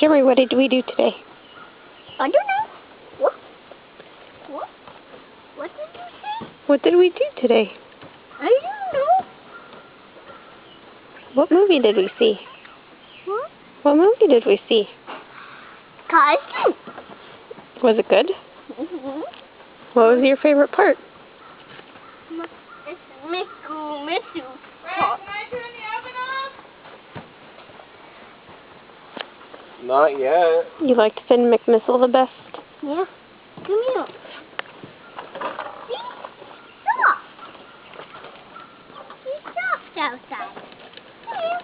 Jeremy, what did we do today? I don't know. What? What? What did you say? What did we do today? I don't know. What movie did we see? What? What movie did we see? Cartoon. Was it good? Mm-hmm. What was your favorite part? It's Miku Mitsu. Can I turn the oven off? Not yet. You liked Finn McMissile the best? Yeah. Come here. See? Stop. He's soft outside. Come here.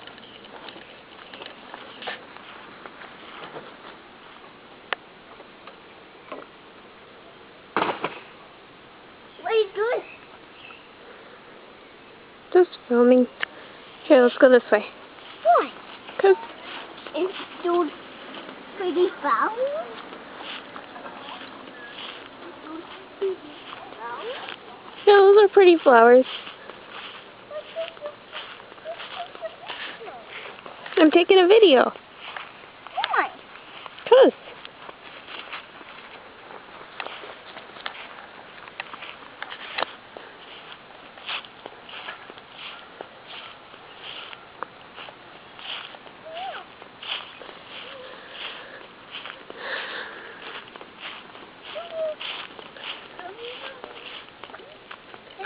What are you doing? Just filming. Okay, let's go this way. Why? 'Cause It's those pretty flowers? yeah, those are pretty flowers. I'm taking a video. Why? 'Cause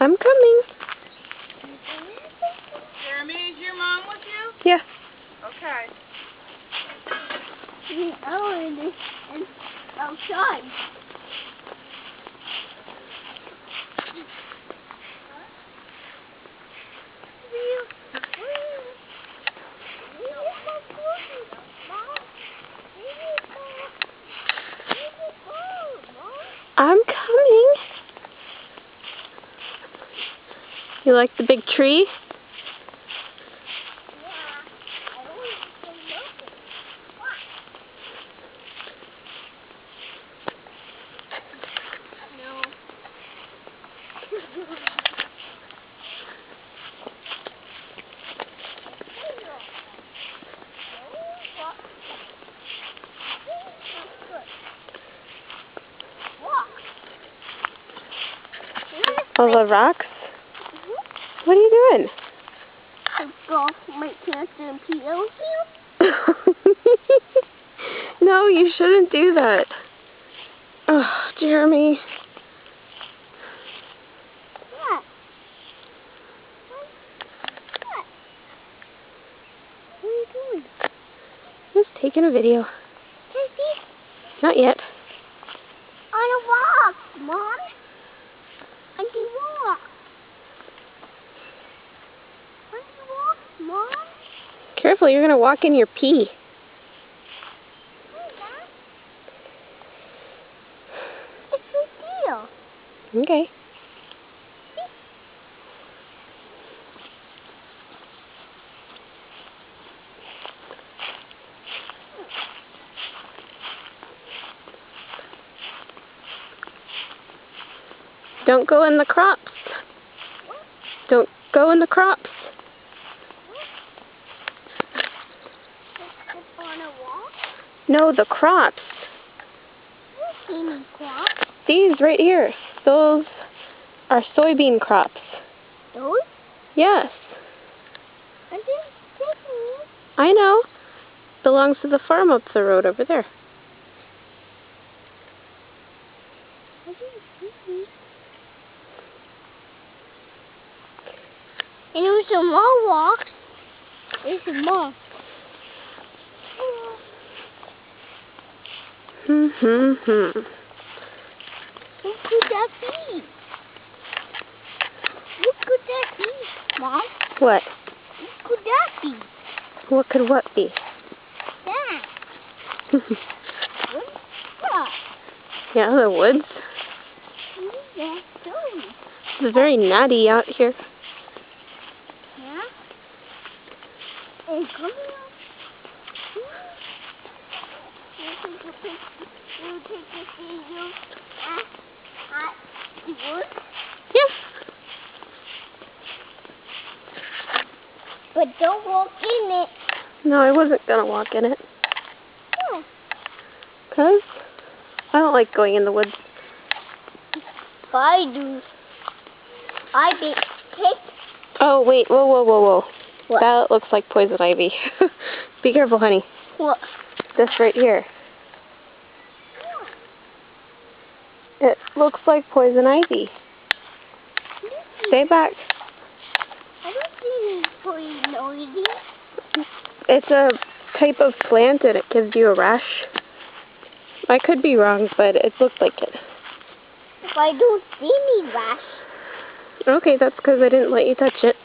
I'm coming. Jeremy, is your mom with you? Yeah. Okay. And outside. I'm coming. You like the big tree? All the rocks? What are you doing? I got my cancer and pillows here. No, you shouldn't do that. Oh, Jeremy. What? What? What are you doing? Just taking a video. Casey, Not yet. on a walk, Mom. I can walk. I can walk, Mom. Careful, you're going to walk in your pee. It's a deal. Okay. Don't go in the crops. Don't go in the crops. On a walk? No, the crops. Any crops? These right here. Those are soybean crops. Those? Yes. I didn't see. I know. Belongs to the farm up the road over there. I didn't see. And there was some more walks. There's some more. What could that be? What could that be, Mom? What? What could that be? What could what be? That. What is that? Yeah, the woods. What is that doing? It's very nutty out here. Yeah? And come here. You take a video at the woods? Yes. But don't walk in it. No, I wasn't going to walk in it. Oh. 'Cause I don't like going in the woods. I do. I be cake. Oh, wait. Whoa, whoa, whoa, whoa. What? That looks like poison ivy. Be careful, honey. What? This right here. It looks like poison ivy. Stay back. I don't see any poison ivy. It's a type of plant and it gives you a rash. I could be wrong, but it looked like it. I don't see any rash. Okay, that's because I didn't let you touch it.